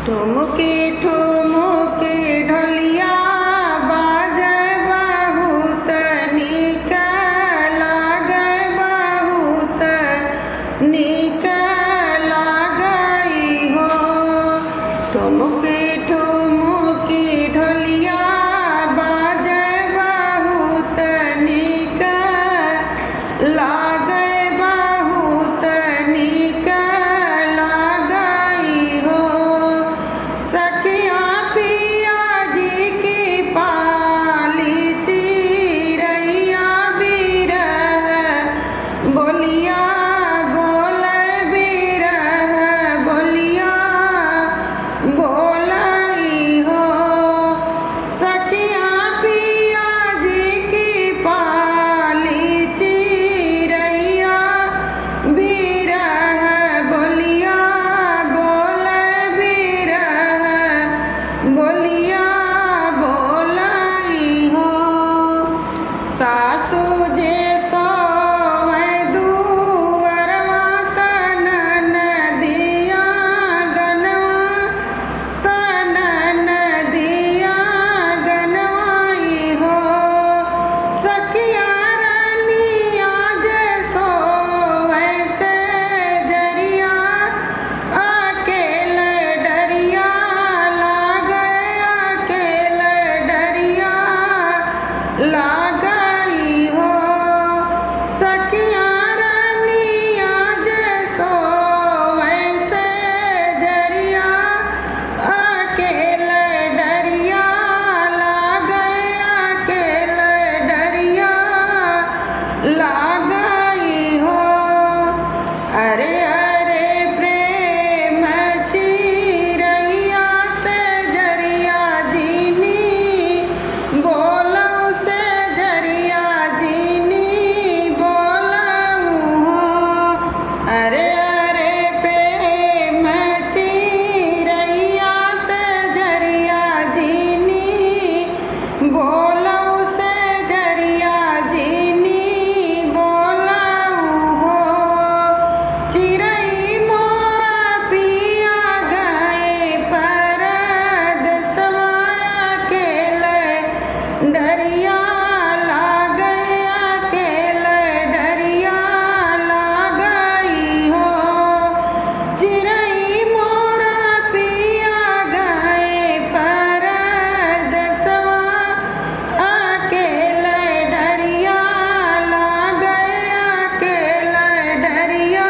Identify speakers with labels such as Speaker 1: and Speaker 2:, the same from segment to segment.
Speaker 1: ठुमके ठुमके ढोलिया बाजे बहुत नीक लागे, बहुत नीक लागई हो। ठुमके ठुमके ढोलिया बाजे बहुत नीक लागे, बहुत नीक लागई हो। सखिया पिया जी की पाली चिरैया बिरह बोलिया बोले, बिरह बोलिया बोलई हो। सखिया पिया जी की पाली चिरैया बिरह बोलिया बोले, बिरह बोलिया बोलई हो। सासु जे सोवे दुवरवा तनन दिया गनवा, तनन दिया गनवाई हो। सखिया रनिया जे सोवे से जरिया अकेले डरिया लागे, अकेले डरिया लागई हो। सखिया रनिया जे सोवे से जरिया अकेले डरिया लागे, अकेले डरिया लागई हो। अरे अरे प्रेम चिरैया से जरिया जीनी बोलौ, से जरिया जीनी बोलऊ हो। अरे अरे प्रेम चिरैया से जरिया जीनी बोलौ, से जरिया जीनी बोलऊ हो। चिरई मोरा पिया गए परदेसवा अकेले डरिया लागे, अकेले डरिया लागई हो। चिरई मोरा पिया गए परदेसवा अकेले डरिया लागे, अकेले डरिया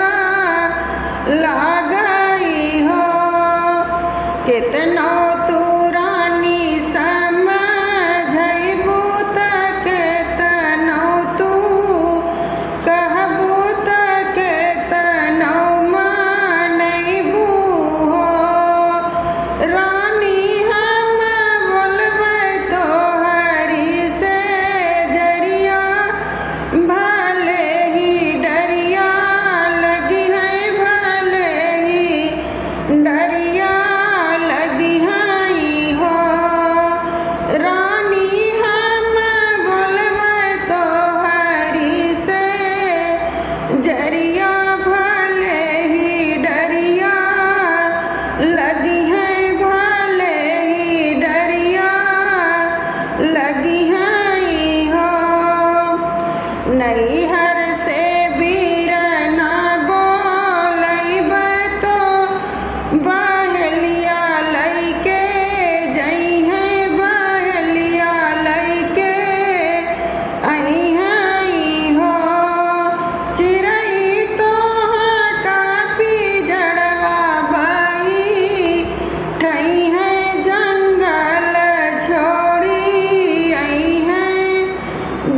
Speaker 1: लागई हो। कितनो तू रानी समझइबू त केतनो तू कहबू त केतनो मानइबू हो। रानी हम बोलबै तोहरी से जरिया भले ही डरिया लगी है, भले ही डरिया लगी हई हो। रानी हम बोलबै तोहरी से जरिया भले ही डरिया लगी है, भले ही डरिया लगी हई हो। नैहर से बीरना बोलैबै तो बहलिया लैके जइहे, बहलिया लैके अइहई हो। चिरई तोहाँ का पिजड़वा बाई ठइहे, जंगल छोड़ी अइहे,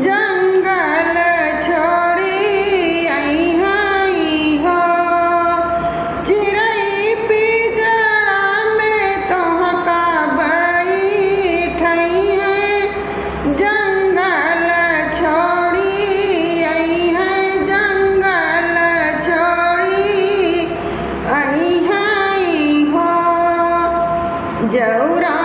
Speaker 1: जंगल छोड़ी अइहई हो। चिरई पिजड़ा में तोहाँ का बैठइहे, जंगल छोड़ी अइहे, जंगल छोड़ी अइहई हो। जौरा